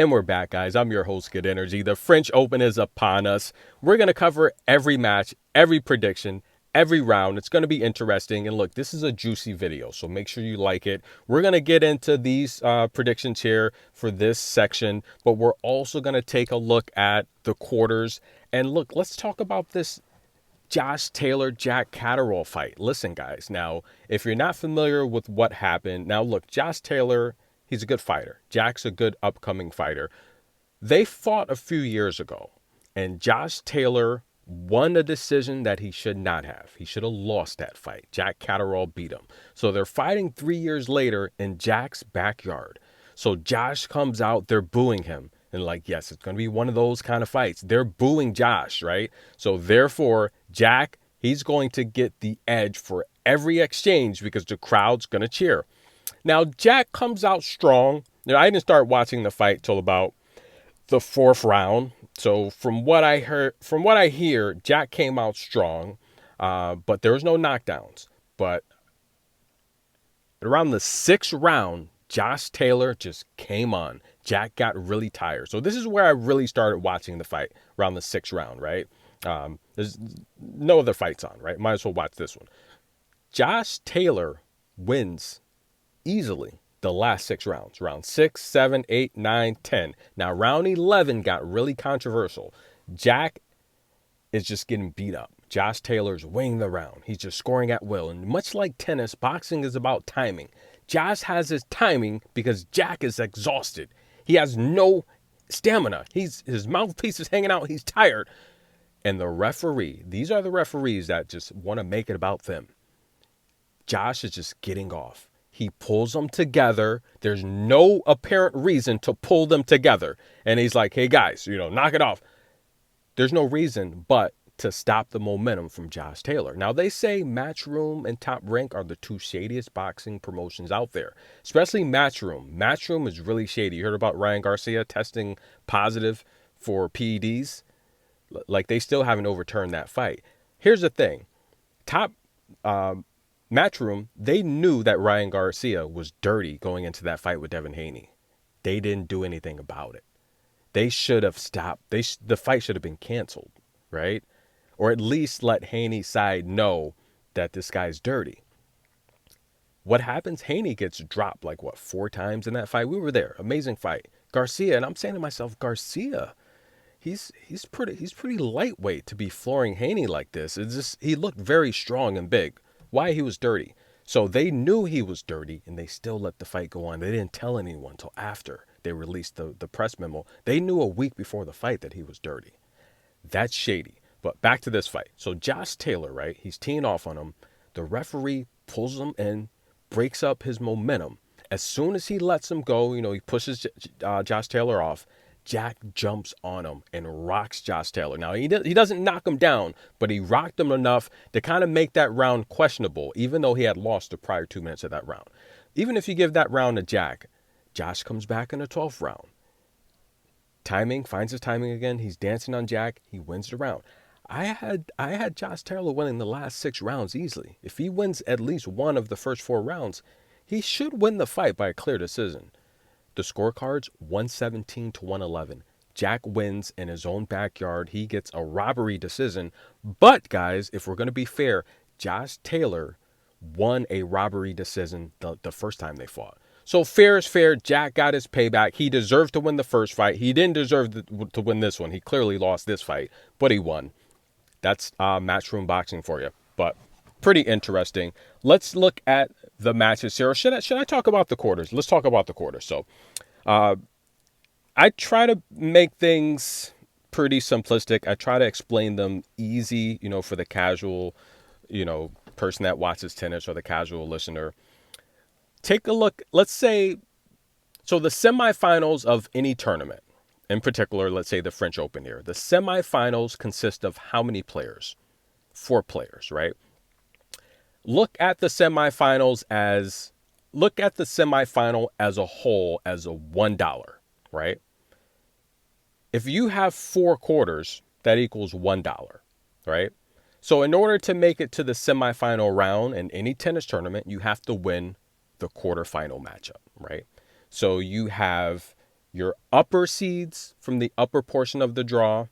And we're back, guys. I'm your host, Good Energy. The French Open is upon us. We're going to cover every match, every prediction, every round. It's going to be interesting. And look, this is a juicy video, so make sure you like it. We're going to get into these predictions here for this section, but we're also going to take a look at the quarters. And look, let's talk about this Josh Taylor, Jack Catterall fight. Listen, guys, now, if you're not familiar with what happened, now look, Josh Taylor, he's a good fighter. Jack's a good upcoming fighter. They fought a few years ago, and Josh Taylor won a decision that he should not have. He should have lost that fight. Jack Catterall beat him. So they're fighting 3 years later in Jack's backyard. So Josh comes out, they're booing him. And like, yes, it's going to be one of those kind of fights. They're booing Josh, right? So therefore, Jack, he's going to get the edge for every exchange because the crowd's going to cheer. Now, Jack comes out strong. Now, I didn't start watching the fight till about the fourth round. So from what I hear, Jack came out strong, but there was no knockdowns. But around the sixth round, Josh Taylor just came on. Jack got really tired. So this is where I really started watching the fight, around the sixth round, right? There's no other fights on, right? Might as well watch this one. Josh Taylor wins easily the last 6 rounds. Round 6, 7, 8, 9, 10. Now, round 11 got really controversial. Jack is just getting beat up. Josh Taylor's winning the round. He's just scoring at will. And much like tennis, boxing is about timing. Josh has his timing because Jack is exhausted. He has no stamina. His mouthpiece is hanging out. He's tired. And the referee, these are the referees that just want to make it about them. Josh is just getting off. He pulls them together. There's no apparent reason to pull them together. And he's like, hey, guys, knock it off. There's no reason but to stop the momentum from Josh Taylor. Now, they say Matchroom and Top Rank are the two shadiest boxing promotions out there, especially Matchroom. Matchroom is really shady. You heard about Ryan Garcia testing positive for PEDs? Like, they still haven't overturned that fight. Here's the thing. Matchroom, they knew that Ryan Garcia was dirty going into that fight with Devin Haney. They didn't do anything about it. They should have stopped. The fight should have been canceled, right? Or at least let Haney's side know that this guy's dirty. What happens? Haney gets dropped 4 times in that fight. We were there. Amazing fight. Garcia, and I'm saying to myself, Garcia, he's pretty lightweight to be flooring Haney like this. It's just, he looked very strong and big. Why? He was dirty. So they knew he was dirty, and they still let the fight go on. They didn't tell anyone until after they released the press memo. They knew a week before the fight that he was dirty. That's shady. But back to this fight. So Josh Taylor, right? He's teeing off on him. The referee pulls him in, breaks up his momentum. As soon as he lets him go, he pushes Josh Taylor off. Jack jumps on him and rocks Josh Taylor. Now, he doesn't knock him down, but he rocked him enough to kind of make that round questionable, even though he had lost the prior 2 minutes of that round. Even if you give that round to Jack, Josh comes back in the 12th round. Finds his timing again. He's dancing on Jack. He wins the round. I had Josh Taylor winning the last 6 rounds easily. If he wins at least one of the first 4 rounds, he should win the fight by a clear decision. The scorecards, 117 to 111. Jack wins in his own backyard. He gets a robbery decision. But, guys, if we're going to be fair, Josh Taylor won a robbery decision the first time they fought. So fair is fair. Jack got his payback. He deserved to win the first fight. He didn't deserve to win this one. He clearly lost this fight, but he won. That's Matchroom Boxing for you. But pretty interesting. Let's look at the matches here. Or should I talk about the quarters? Let's talk about the quarters. So I try to make things pretty simplistic. I try to explain them easy, for the casual, person that watches tennis or the casual listener. Take a look. Let's say, so the semifinals of any tournament, in particular, let's say the French Open here. The semifinals consist of how many players? 4 players, right? Look at the semifinal as a whole as a $1, right? If you have 4 quarters, that equals $1, right? So in order to make it to the semifinal round in any tennis tournament, you have to win the quarterfinal matchup, right? So you have your upper seeds from the upper portion of the draw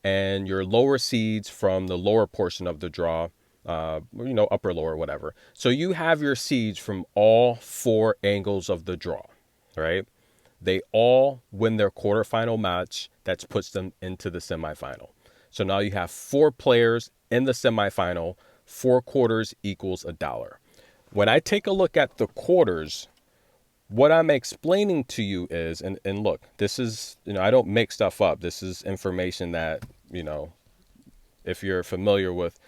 and your lower seeds from the lower portion of the draw, upper, lower, whatever. So you have your seeds from all four angles of the draw, right? They all win their quarterfinal match. That puts them into the semifinal. So now you have four players in the semifinal. 4 quarters equals $1. When I take a look at the quarters, what I'm explaining to you is, and look, this is, I don't make stuff up. This is information that, if you're familiar with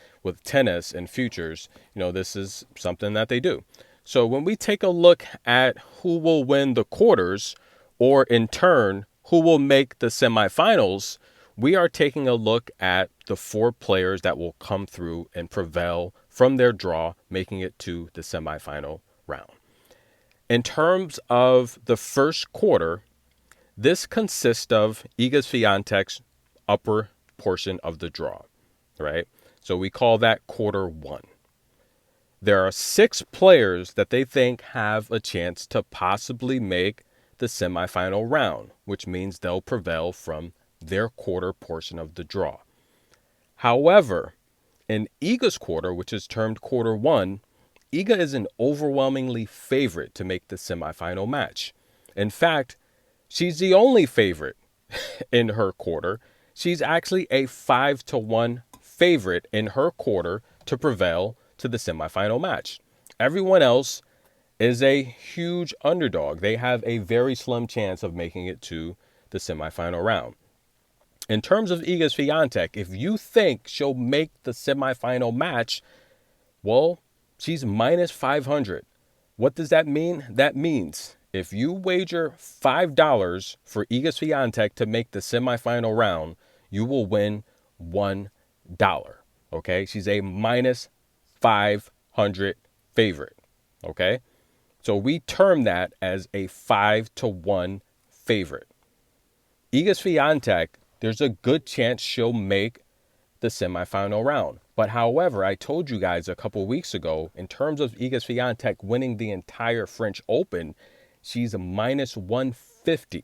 tennis and futures, this is something that they do. So when we take a look at who will win the quarters, or in turn, who will make the semifinals, we are taking a look at the 4 players that will come through and prevail from their draw, making it to the semifinal round. In terms of the first quarter, this consists of Iga Swiatek's upper portion of the draw, right? So we call that quarter 1. There are 6 players that they think have a chance to possibly make the semifinal round, which means they'll prevail from their quarter portion of the draw. However, in Iga's quarter, which is termed quarter 1, Iga is an overwhelmingly favorite to make the semifinal match. In fact, she's the only favorite in her quarter. She's actually a 5-1 favorite in her quarter to prevail to the semifinal match. Everyone else is a huge underdog. They have a very slim chance of making it to the semifinal round. In terms of Iga Swiatek, if you think she'll make the semifinal match, well, she's minus 500. What does that mean? That means if you wager $5 for Iga Swiatek to make the semifinal round, you will win $1. Okay? She's a minus 500 favorite. Okay? So we term that as a 5-1 favorite. Iga Swiatek, there's a good chance she'll make the semifinal round. But however, I told you guys a couple weeks ago, in terms of Iga Swiatek winning the entire French Open, she's a minus 150.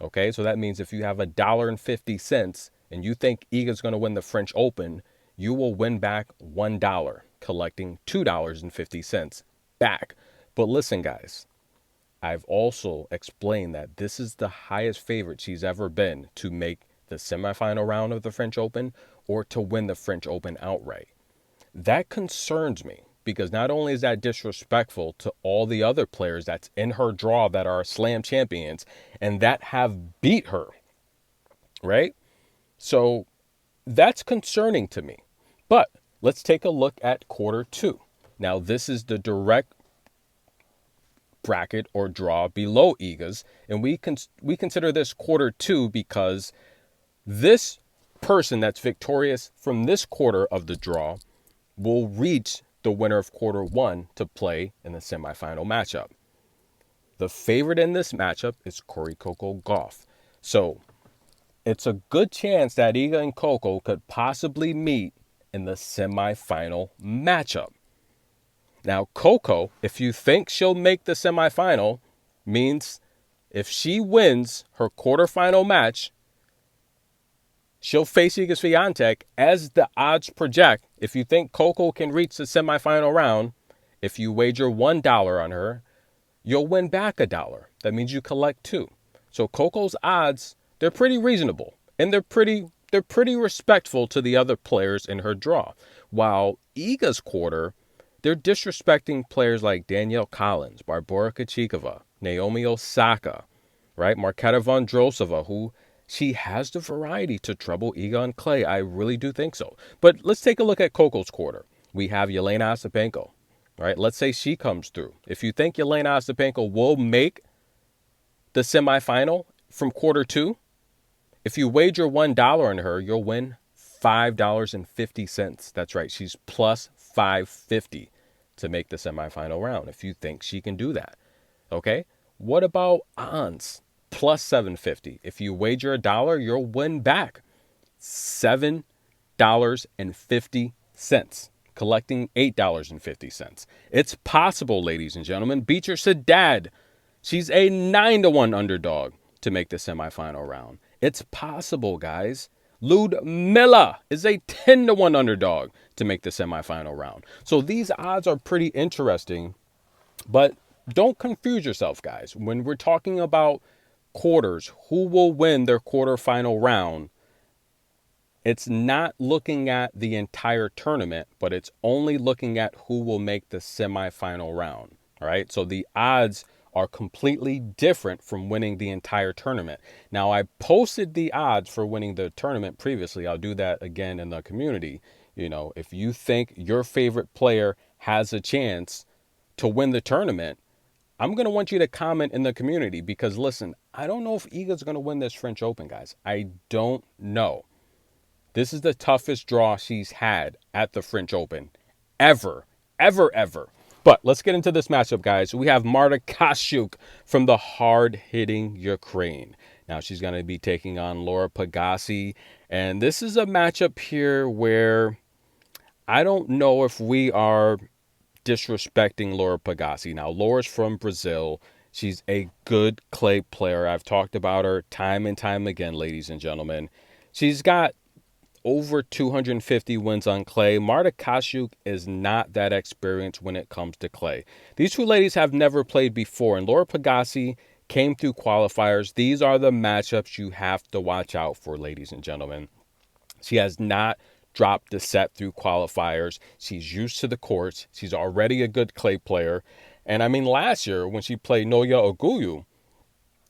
Okay, so that means if you have $1.50 and you think Iga's going to win the French Open, you will win back $1, collecting $2.50 back. But listen, guys, I've also explained that this is the highest favorite she's ever been to make the semifinal round of the French Open or to win the French Open outright. That concerns me because not only is that disrespectful to all the other players that's in her draw that are slam champions and that have beat her, right? So that's concerning to me. But let's take a look at quarter 2. Now, this is the direct bracket or draw below Iga's, and we consider this quarter 2 because this person that's victorious from this quarter of the draw will reach the winner of quarter 1 to play in the semifinal matchup. The favorite in this matchup is Coco Gauff. So it's a good chance that Iga and Coco could possibly meet in the semifinal matchup. Now, Coco, if you think she'll make the semifinal, means if she wins her quarterfinal match, she'll face Iga Swiatek as the odds project. If you think Coco can reach the semifinal round, if you wager $1 on her, you'll win back $1. That means you collect 2. So Coco's odds, they're pretty reasonable, and they're pretty respectful to the other players in her draw. While Iga's quarter, they're disrespecting players like Danielle Collins, Barbora Krejcikova, Naomi Osaka, right? Marketa Vondrousova, who she has the variety to trouble Iga on clay. I really do think so. But let's take a look at Coco's quarter. We have Jelena Ostapenko, right? Let's say she comes through. If you think Jelena Ostapenko will make the semifinal from quarter 2, if you wager $1 on her, you'll win $5.50. That's right. She's plus 550 to make the semifinal round if you think she can do that. Okay? What about Ons? Plus 750. If you wager $1, you'll win back $7.50, collecting $8.50. It's possible, ladies and gentlemen. Beecher Saddad, she's a 9-1 underdog to make the semifinal round. It's possible, guys. Ludmilla is a 10-1 underdog to make the semifinal round. So these odds are pretty interesting, but don't confuse yourself, guys. When we're talking about quarters, who will win their quarterfinal round, it's not looking at the entire tournament, but it's only looking at who will make the semifinal round. All right. So the odds are completely different from winning the entire tournament. Now, I posted the odds for winning the tournament previously. I'll do that again in the community. You know, if you think your favorite player has a chance to win the tournament, I'm going to want you to comment in the community because, listen, I don't know if Iga's going to win this French Open, guys. I don't know. This is the toughest draw she's had at the French Open ever. But let's get into this matchup, guys. We have Marta Kostyuk from the hard-hitting Ukraine. Now, she's going to be taking on Laura Pigossi. And this is a matchup here where I don't know if we are disrespecting Laura Pigossi. Now, Laura's from Brazil. She's a good clay player. I've talked about her time and time again, ladies and gentlemen. She's got over 250 wins on clay. Marta Kostyuk is not that experienced when it comes to clay. These two ladies have never played before, and Laura Pigossi came through qualifiers. These are the matchups you have to watch out for, ladies and gentlemen. She has not dropped the set through qualifiers. She's used to the courts. She's already a good clay player. And I mean, last year when she played Noya Oguyu,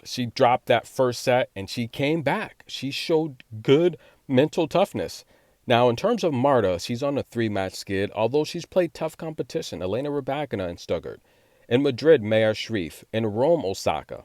she dropped that first set and she came back. She showed good mental toughness. Now, in terms of Marta, she's on a 3-match skid, although she's played tough competition. Elena Rybakina in Stuttgart. In Madrid, Maya Sharif. In Rome, Osaka.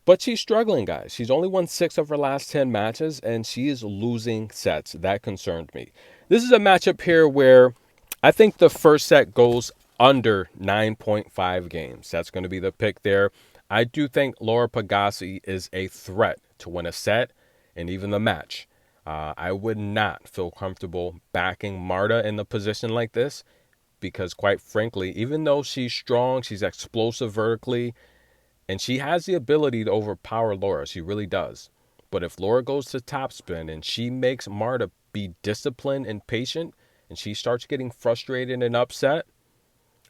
But she's struggling, guys. She's only won 6 of her last 10 matches, and she is losing sets. That concerned me. This is a matchup here where I think the first set goes under 9.5 games. That's going to be the pick there. I do think Laura Pigossi is a threat to win a set and even the match. I would not feel comfortable backing Marta in the position like this because, quite frankly, even though she's strong, she's explosive vertically, and she has the ability to overpower Laura. She really does. But if Laura goes to topspin and she makes Marta be disciplined and patient and she starts getting frustrated and upset,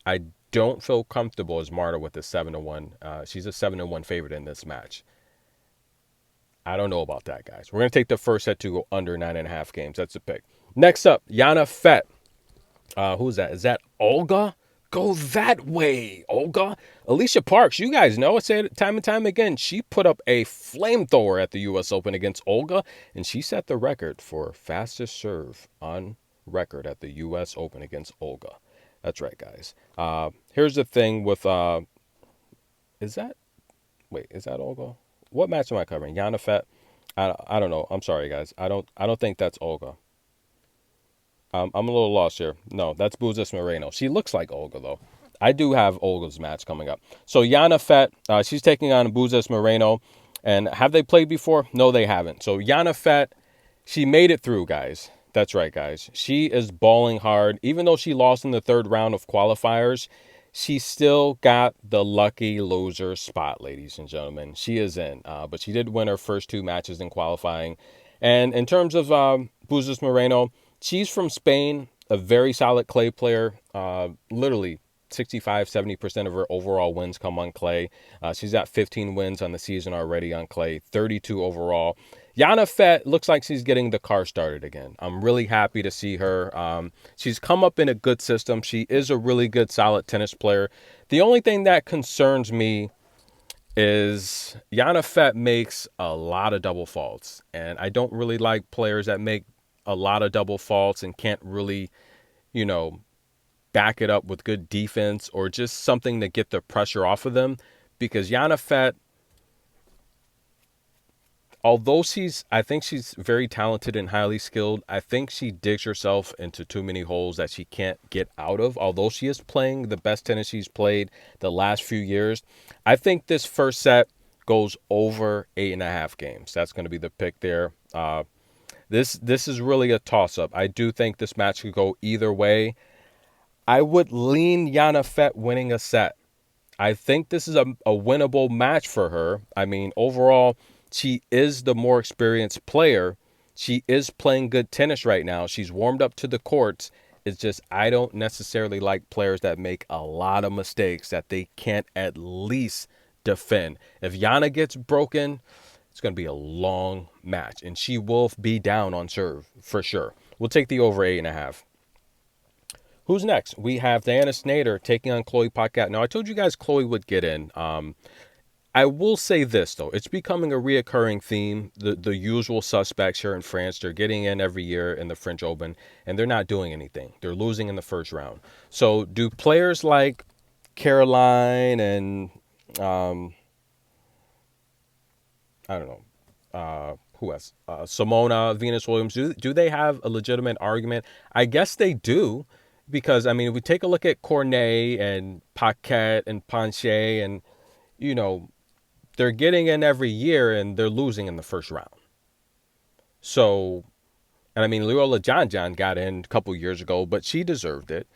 I don't feel comfortable as Marta with a 7-1. She's a 7-1 favorite in this match. I don't know about that, guys. We're going to take the first set to go under 9.5 games. That's the pick. Next up, Jana Fett. Who's that? Is that Olga? Go that way, Olga. Alicia Parks, you guys know, I say it time and time again, she put up a flamethrower at the U.S. Open against Olga, and she set the record for fastest serve on record at the U.S. Open against Olga. That's right, guys. Here's the thing with, is that Olga? What match am I covering? Jana Fett? I don't know. I'm sorry, guys. I don't think that's Olga. I'm a little lost here. No, that's Buzas Moreno. She looks like Olga, though. I do have Olga's match coming up. So Jana Fett, she's taking on Buzas Moreno. And have they played before? No, they haven't. So Jana Fett, she made it through, guys. That's right, guys. She is balling hard. Even though she lost in the 3rd round of qualifiers, she still got the lucky loser spot, ladies and gentlemen. She is in. But she did win her first 2 matches in qualifying. And in terms of Buzas Moreno, she's from Spain, a very solid clay player. Literally 65-70% of her overall wins come on clay. She's got 15 wins on the season already on clay, 32 overall. Jana Fett looks like she's getting the car started again. I'm really happy to see her. She's come up in a good system. She is a really good, solid tennis player. The only thing that concerns me is Jana Fett makes a lot of double faults. And I don't really like players that make a lot of double faults and can't really, back it up with good defense or just something to get the pressure off of them. Because Jana Fett, although I think she's very talented and highly skilled, I think she digs herself into too many holes that she can't get out of. Although she is playing the best tennis she's played the last few years, I think this first set goes over 8.5 games. That's going to be the pick there. This is really a toss-up. I do think this match could go either way. I would lean Jana Fett winning a set. I think this is a winnable match for her. I mean, overall, she is the more experienced player. She is playing good tennis right now. She's warmed up to the courts. It's just I don't necessarily like players that make a lot of mistakes that they can't at least defend. If Yana gets broken, it's going to be a long match, and she will be down on serve for sure. We'll take the over 8.5. Who's next? We have Diana Snyder taking on Chloe Paquette. Now, I told you guys Chloe would get in. I will say this, though. It's becoming a reoccurring theme. The usual suspects here in France, they're getting in every year in the French Open, and they're not doing anything. They're losing in the first round. So do players like Caroline and, I don't know, who else? Simona, Venus Williams, do they have a legitimate argument? I guess they do, because, I mean, if we take a look at Cornet and Paquette and Panche and, you know, they're getting in every year and they're losing in the first round. So, and I mean, Leola John got in a couple years ago, but she deserved it.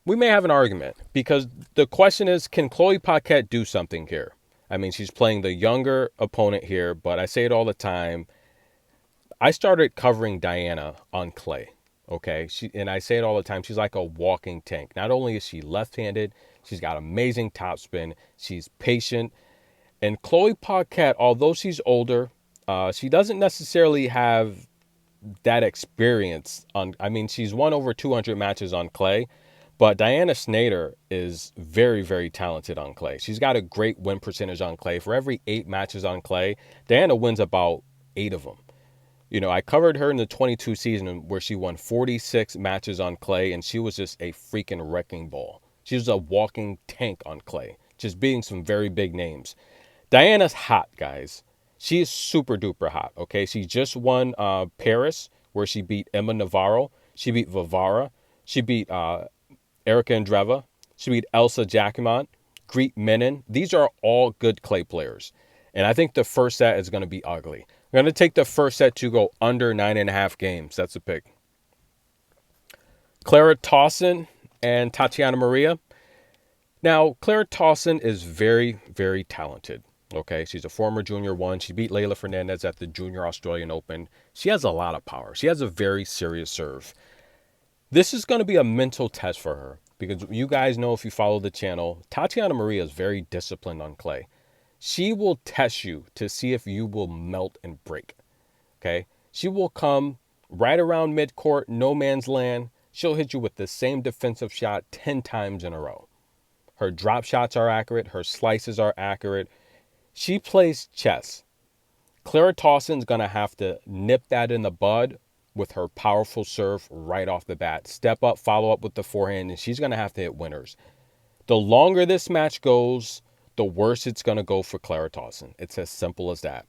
We may have an argument because the question is, can Chloe Paquette do something here? I mean, she's playing the younger opponent here, but I say it all the time. I started covering Diana on clay. Okay. And I say it all the time. She's like a walking tank. Not only is she left-handed, she's got amazing topspin. She's patient. And Chloe Paquette, although she's older, she doesn't necessarily have that experience I mean, she's won over 200 matches on clay, but Diana Snyder is very, very talented on clay. She's got a great win percentage on clay. For every 8 matches on clay, Diana wins about 8 of them. You know, I covered her in the 22 season where she won 46 matches on clay, and she was just a freaking wrecking ball. She was a walking tank on clay, just beating some very big names. Diana's hot, guys. She is super duper hot, okay? She just won Paris, where she beat Emma Navarro. She beat Vivara. She beat Erica Andreva. She beat Elsa Jacquemont, Greet Menon. These are all good clay players. And I think the first set is going to be ugly. I'm going to take the first set to go under 9.5 games. That's a pick. Clara Tauson and Tatiana Maria. Now, Clara Tauson is very, very talented. Okay, she's a former Junior 1. She beat Leylah Fernandez at the Junior Australian Open. She has a lot of power. She has a very serious serve. This is going to be a mental test for her because you guys know, if you follow the channel, Tatiana Maria is very disciplined on clay. She will test you to see if you will melt and break. Okay, she will come right around midcourt, no man's land. She'll hit you with the same defensive shot 10 times in a row. Her drop shots are accurate. Her slices are accurate. She plays chess. Clara Tauson's going to have to nip that in the bud with her powerful serve right off the bat. Step up, follow up with the forehand, and she's going to have to hit winners. The longer this match goes, the worse it's going to go for Clara Tauson. It's as simple as that.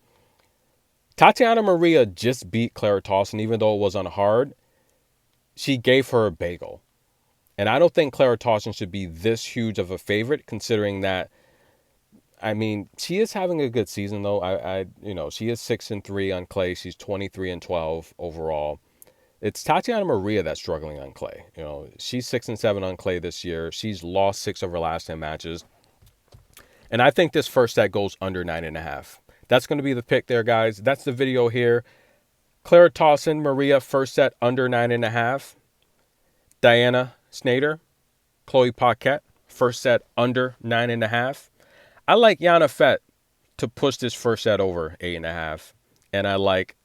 Tatiana Maria just beat Clara Tauson, even though it was on hard. She gave her a bagel. And I don't think Clara Tauson should be this huge of a favorite, considering that, I mean, she is having a good season, though. She is 6-3 on clay. She's 23-12 overall. It's Tatiana Maria that's struggling on clay. You know, she's 6-7 on clay this year. She's lost 6 of her last 10 matches. And I think this first set goes under 9.5. That's going to be the pick there, guys. That's the video here. Clara Tauson, Maria, first set under 9.5. Diana Snyder, Chloe Paquette, first set under 9.5. I like Yana Fett to push this first set over 8.5. And I like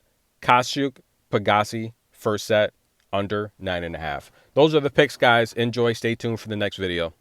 Kostyuk, Pigossi, first set under 9.5. Those are the picks, guys. Enjoy. Stay tuned for the next video.